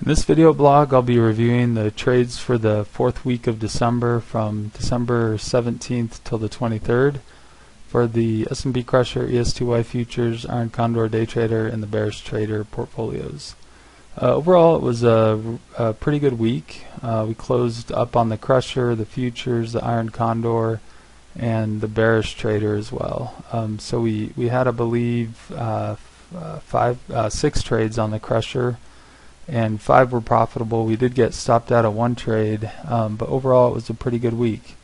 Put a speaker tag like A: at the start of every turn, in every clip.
A: In this video blog, I'll be reviewing the trades for the fourth week of December from December 17th till the 23rd for the S&P Crusher, ES2Y Futures, Iron Condor Day Trader, and the Bearish Trader portfolios. Overall, it was a pretty good week. We closed up on the Crusher, the Futures, the Iron Condor, and the Bearish Trader as well. So we had, I believe, 6 trades on the Crusher, and 5 were profitable. We did get stopped out of 1 trade, but overall it was a pretty good week.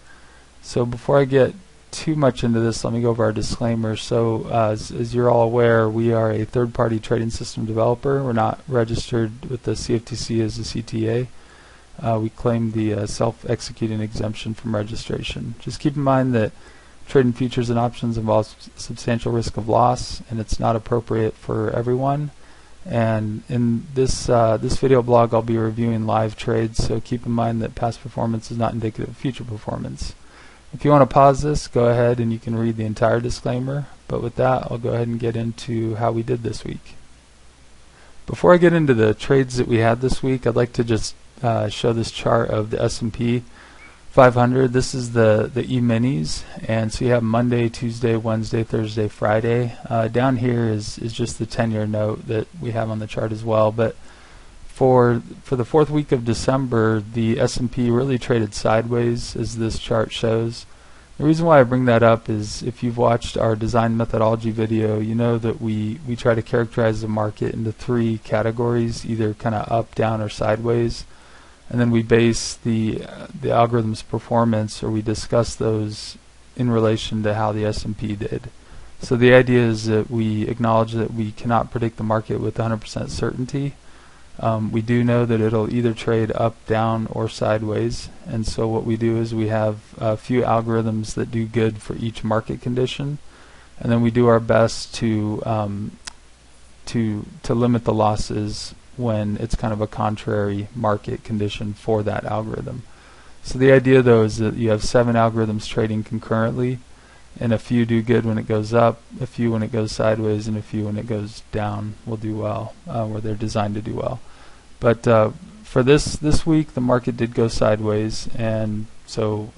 A: So before I get too much into this, let me go over our disclaimer. So as you're all aware, we are a third-party trading system developer. We're not registered with the CFTC as a CTA. We claim the self-executing exemption from registration. Just keep in mind that trading futures and options involves substantial risk of loss, and it's not appropriate for everyone. And in this video blog, I'll be reviewing live trades, so keep in mind that past performance is not indicative of future performance. If you want to pause this, go ahead and you can read the entire disclaimer, but with that, I'll go ahead and get into how we did this week. Before I get into the trades that we had this week, I'd like to just show this chart of the S&P 500. This is the E-minis, and so you have Monday, Tuesday, Wednesday, Thursday, Friday. Down here is just the 10-year note that we have on the chart as well. But for the fourth week of December, the S&P really traded sideways, as this chart shows. The reason why I bring that up is if you've watched our design methodology video, you know that we try to characterize the market into 3 categories, either kind of up, down, or sideways. And then we base the algorithm's performance, or we discuss those in relation to how the S&P did. So the idea is that we acknowledge that we cannot predict the market with 100% certainty. We do know that it'll either trade up, down, or sideways. And so what we do is we have a few algorithms that do good for each market condition, and then we do our best to limit the losses when it's kind of a contrary market condition for that algorithm. So the idea though is that you have 7 algorithms trading concurrently, and a few do good when it goes up, a few when it goes sideways, and a few when it goes down will do well, where they're designed to do well. But for this week, the market did go sideways, and so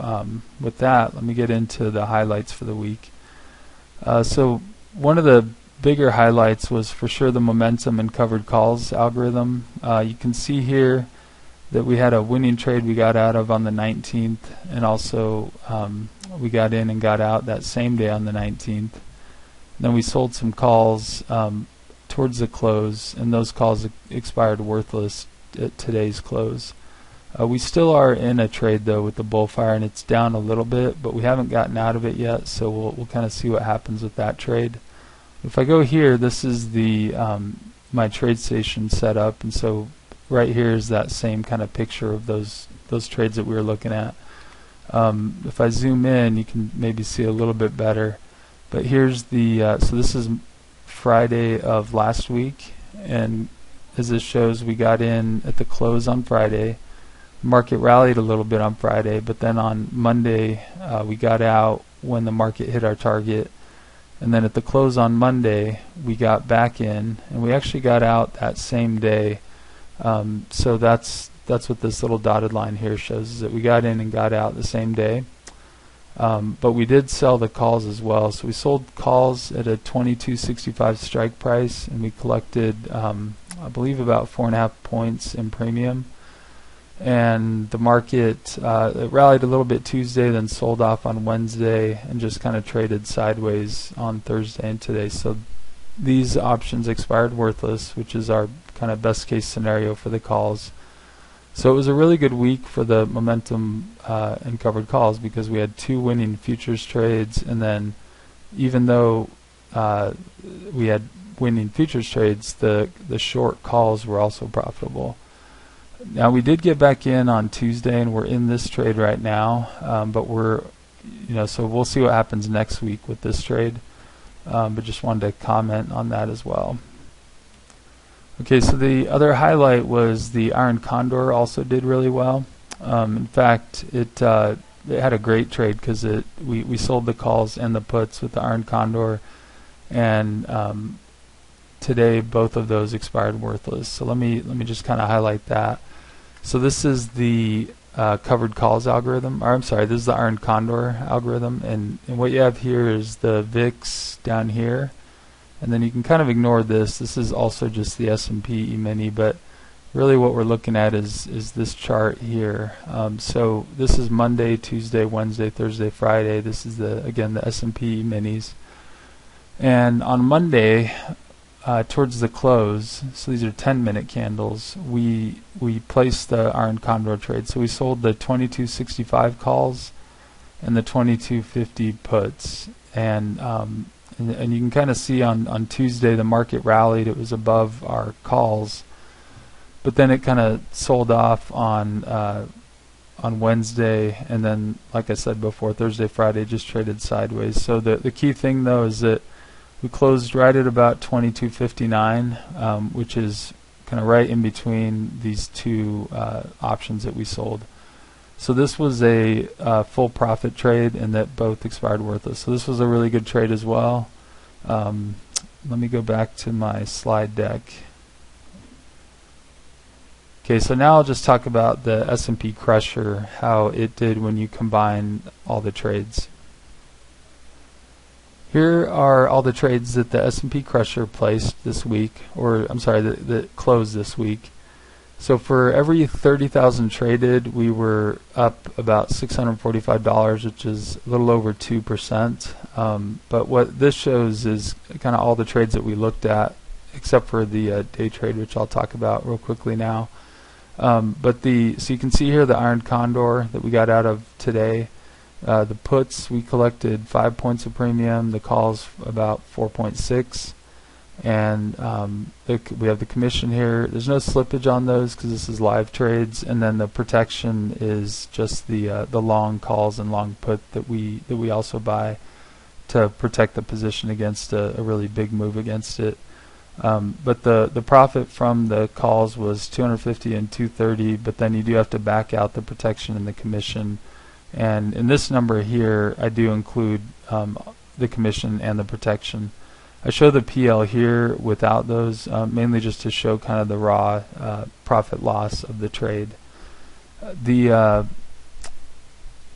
A: with that, let me get into the highlights for the week. So one of the bigger highlights was for sure the momentum and covered calls algorithm. You can see here that we had a winning trade we got out of on the 19th, and also we got in and got out that same day on the 19th. Then we sold some calls towards the close, and those calls expired worthless at today's close. We still are in a trade though with the bullfire, and it's down a little bit, but we haven't gotten out of it yet, so we'll kind of see what happens with that trade. If I go here, this is the my trade station set up, and so right here is that same kind of picture of those trades that we were looking at. If I zoom in, you can maybe see a little bit better. But here's the so this is Friday of last week, and as this shows, we got in at the close on Friday. Market rallied a little bit on Friday, but then on Monday we got out when the market hit our target. And then at the close on Monday, we got back in, and we actually got out that same day. So that's what this little dotted line here shows, is that we got in and got out the same day. But we did sell the calls as well. So we sold calls at a 22.65 strike price, and we collected, I believe, about 4.5 points in premium. And the market it rallied a little bit Tuesday, then sold off on Wednesday, and just kind of traded sideways on Thursday and today. So these options expired worthless, which is our kind of best case scenario for the calls. So it was a really good week for the momentum and covered calls, because we had 2 winning futures trades, and then even though we had winning futures trades, the short calls were also profitable. Now we did get back in on Tuesday, and we're in this trade right now, but so we'll see what happens next week with this trade, but just wanted to comment on that as well. Okay, so the other highlight was the Iron Condor also did really well. In fact, it had a great trade, because we sold the calls and the puts with the Iron Condor, and today both of those expired worthless. So let me just kind of highlight that. So this is the covered calls algorithm, or I'm sorry, this is the Iron Condor algorithm, and what you have here is the VIX down here, and then you can kind of ignore this. This is also just the S&P E-mini, but really what we're looking at is this chart here. So this is Monday, Tuesday, Wednesday, Thursday, Friday. This is again the S&P E-minis, and on Monday, towards the close, so these are 10-minute candles, we placed the Iron Condor trade. So we sold the 2265 calls and the 2250 puts, and you can kind of see on Tuesday the market rallied. It was above our calls, but then it kind of sold off on Wednesday, and then, like I said before, Thursday, Friday just traded sideways. So the key thing though is that we closed right at about 2259, which is kind of right in between these two options that we sold. So this was a full profit trade, and that both expired worthless. So this was a really good trade as well. Let me go back to my slide deck. Okay, so now I'll just talk about the S&P Crusher, how it did when you combine all the trades. Here are all the trades that the S&P Crusher placed this week, or I'm sorry, that closed this week. So for every 30,000 traded, we were up about $645, which is a little over 2%. But what this shows is kind of all the trades that we looked at, except for the day trade, which I'll talk about real quickly now. So you can see here the Iron Condor that we got out of today. The puts, we collected 5 points of premium, the calls about 4.6, and we have the commission here. There's no slippage on those because this is live trades, and then the protection is just the long calls and long put that we also buy to protect the position against a really big move against it. But the profit from the calls was 250 and 230, but then you do have to back out the protection and the commission. And in this number here, I do include the commission and the protection. I show the PL here without those, mainly just to show kind of the raw profit loss of the trade.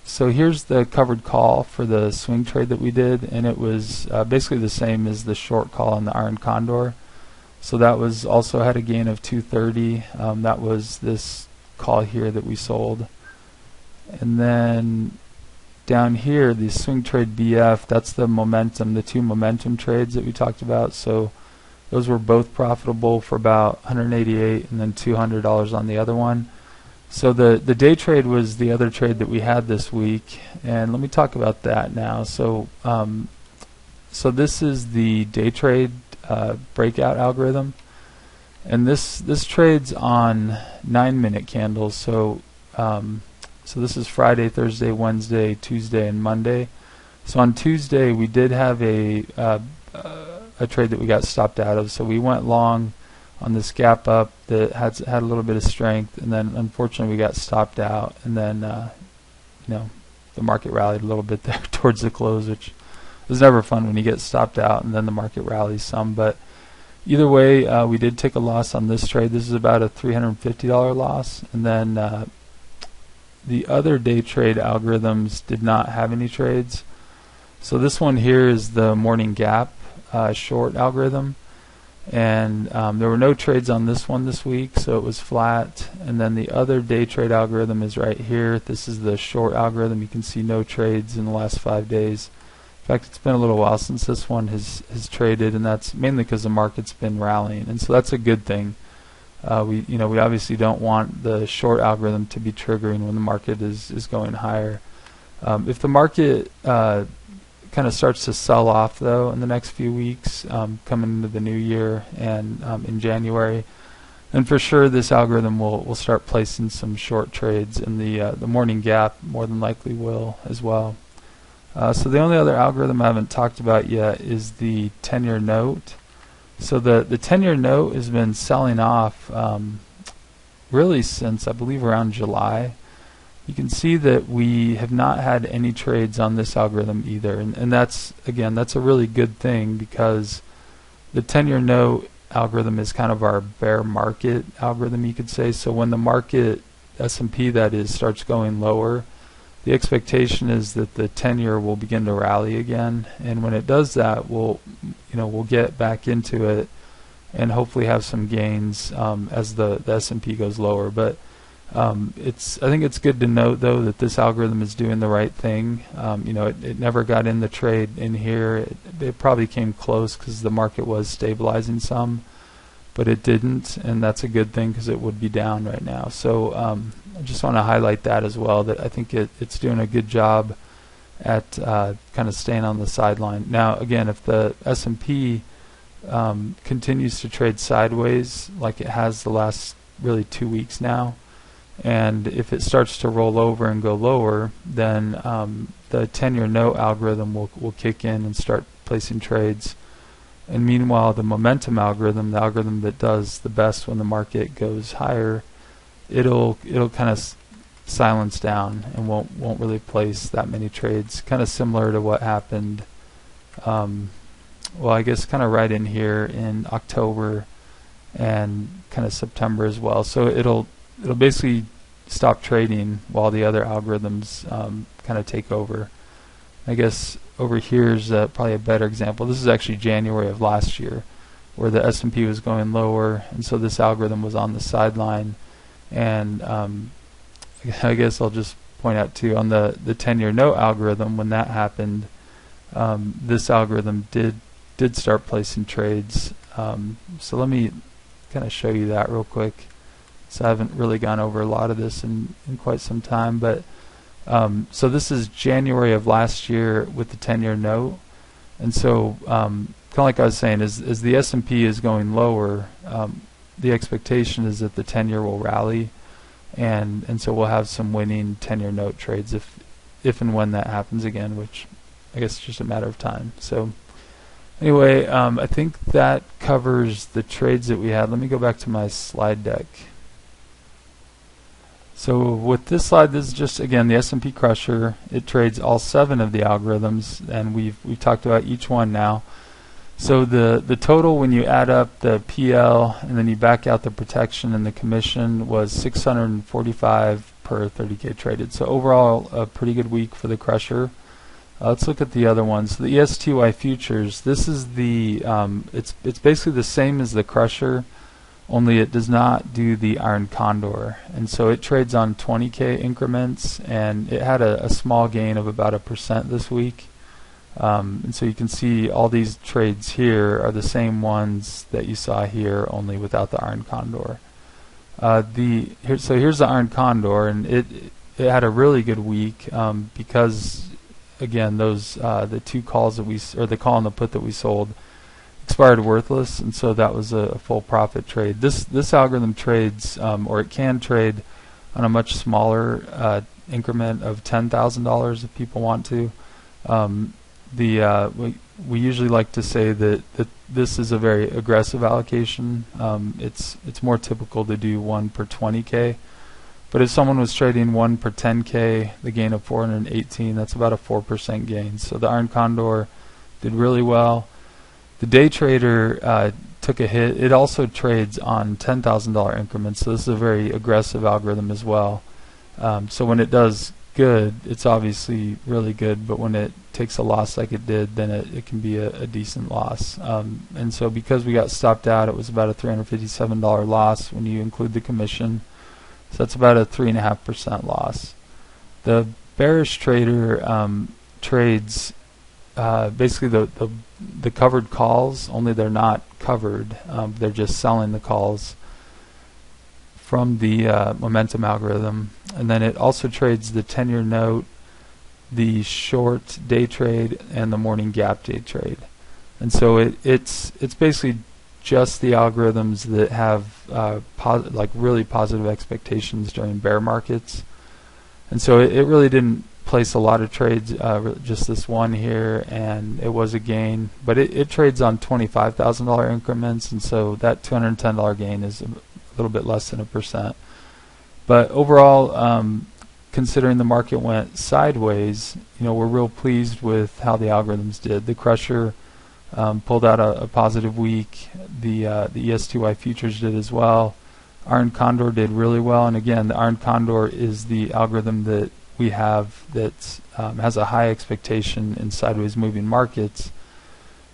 A: So here's the covered call for the swing trade that we did, and it was basically the same as the short call on the Iron Condor. So that was also had a gain of 230. That was this call here that we sold. And then down here, the swing trade BF, that's the momentum, the two momentum trades that we talked about. So those were both profitable for about $188 and then $200 on the other one. So the day trade was the other trade that we had this week, and let me talk about that now. So so this is the day trade breakout algorithm, and this trades on 9-minute candles. So so this is Friday, Thursday, Wednesday, Tuesday, and Monday. So on Tuesday we did have a trade that we got stopped out of. So we went long on this gap up that had a little bit of strength, and then unfortunately we got stopped out, and then the market rallied a little bit there towards the close, which is never fun when you get stopped out and then the market rallies some. But either way, we did take a loss on this trade. This is about a $350 loss, and then the other day trade algorithms did not have any trades. So this one here is the morning gap short algorithm, and there were no trades on this one this week, so it was flat. And then the other day trade algorithm is right here. This is the short algorithm. You can see no trades in the last 5 days. In fact, it's been a little while since this one has traded, and that's mainly because the market's been rallying, and so that's a good thing. We obviously don't want the short algorithm to be triggering when the market is going higher. If the market kind of starts to sell off though in the next few weeks, coming into the new year and in January, then for sure this algorithm will start placing some short trades, and the morning gap more than likely will as well. So the only other algorithm I haven't talked about yet is the 10-year note. So the 10-year note has been selling off really since I believe around July. You can see that we have not had any trades on this algorithm either, and that's, again, that's a really good thing, because the 10-year note algorithm is kind of our bear market algorithm, you could say. So when the market, S&P that is, starts going lower, the expectation is that the 10-year will begin to rally again, and when it does that, we'll get back into it and hopefully have some gains as the S&P goes lower. But I think it's good to note though that this algorithm is doing the right thing. It never got in the trade in here. It probably came close because the market was stabilizing some, but it didn't, and that's a good thing because it would be down right now. So I just want to highlight that as well, that I think it's doing a good job at kind of staying on the sideline. Now again, if the S&P continues to trade sideways like it has the last really 2 weeks now, and if it starts to roll over and go lower, then the 10-year note algorithm will kick in and start placing trades. And meanwhile, the momentum algorithm, the algorithm that does the best when the market goes higher, it'll kind of silence down and won't really place that many trades. Kind of similar to what happened, well, I guess kind of right in here in October and kind of September as well. So it'll basically stop trading while the other algorithms kind of take over. I guess over here is probably a better example. This is actually January of last year, where the S&P was going lower, and so this algorithm was on the sideline. And I guess I'll just point out too, on the 10-year note algorithm, when that happened, this algorithm did start placing trades. So let me kind of show you that real quick. So I haven't really gone over a lot of this in quite some time, but so this is January of last year with the 10-year note, and so kind of like I was saying, as the S&P is going lower, the expectation is that the 10-year will rally, and so we'll have some winning 10-year note trades if and when that happens again, which I guess is just a matter of time. So anyway, I think that covers the trades that we had. Let me go back to my slide deck. So with this slide, this is just, again, the S&P Crusher. It trades all 7 of the algorithms, and we've talked about each one now. So the total, when you add up the PL and then you back out the protection and the commission, was 645 per 30K traded. So overall, a pretty good week for the Crusher. Let's look at the other ones. The ESTY futures. This is the it's basically the same as the Crusher, only it does not do the iron condor, and so it trades on 20K increments, and it had a small gain of about 1% this week. And so you can see all these trades here are the same ones that you saw here, only without the iron condor. So here's the iron condor, and it had a really good week because, again, those the 2 calls that or the call and the put that we sold expired worthless, and so that was a full profit trade. This algorithm trades, or it can trade, on a much smaller increment of $10,000 if people want to. We usually like to say that this is a very aggressive allocation. It's more typical to do 1 per 20K, but if someone was trading 1 per 10K, the gain of 418, that's about a 4% gain. So the iron condor did really well. The day trader took a hit. It also trades on $10,000 increments, so this is a very aggressive algorithm as well. So when it does good, it's obviously really good, but when it takes a loss like it did, then it can be a decent loss. And so because we got stopped out, it was about a $357 loss when you include the commission. So that's about a 3.5% loss. The bearish trader trades basically the covered calls, only they're not covered. They're just selling the calls from the momentum algorithm, and then it also trades the 10-year note, the short day trade, and the morning gap day trade. And so it's basically just the algorithms that have like really positive expectations during bear markets. And so it really didn't place a lot of trades, just this one here, and it was a gain, but it trades on $25,000 increments, and so that $210 gain is a little bit less than 1%. But overall, considering the market went sideways, we're real pleased with how the algorithms did. The Crusher pulled out a positive week. The ESTY futures did as well. Iron Condor did really well, and again, the Iron Condor is the algorithm that we have that has a high expectation in sideways moving markets,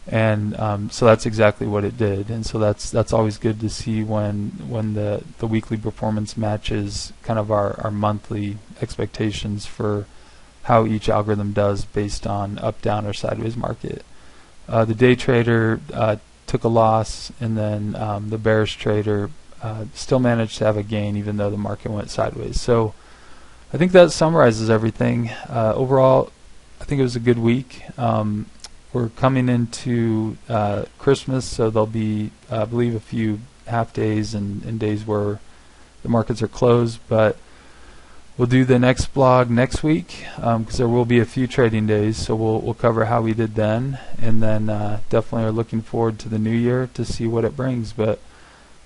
A: and so that's exactly what it did. And so that's always good to see when the weekly performance matches kind of our monthly expectations for how each algorithm does based on up, down, or sideways market. The day trader took a loss, and then the bearish trader still managed to have a gain even though the market went sideways. So I think that summarizes everything. Overall, I think it was a good week. We're coming into Christmas, so there'll be, I believe, a few half days and days where the markets are closed, but we'll do the next blog next week because there will be a few trading days, so we'll cover how we did then, and then definitely are looking forward to the new year to see what it brings. But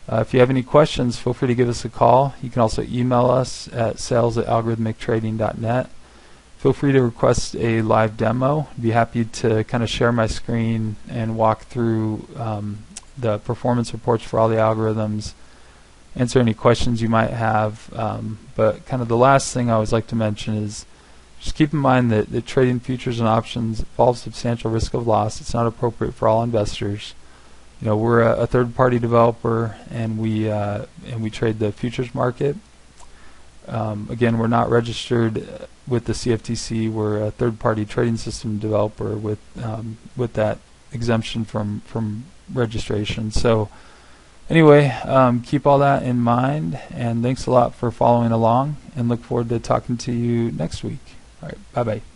A: if you have any questions, feel free to give us a call. You can also email us at sales@AlgorithmicTrading.net. Feel free to request a live demo. I'd be happy to kind of share my screen and walk through the performance reports for all the algorithms, answer any questions you might have. But kind of the last thing I always like to mention is just keep in mind that trading futures and options involves substantial risk of loss. It's not appropriate for all investors. You know, we're a third-party developer, and we trade the futures market. Again, we're not registered with the CFTC. We're a third-party trading system developer with that exemption from registration. So anyway, keep all that in mind, and thanks a lot for following along, and look forward to talking to you next week. All right, bye-bye.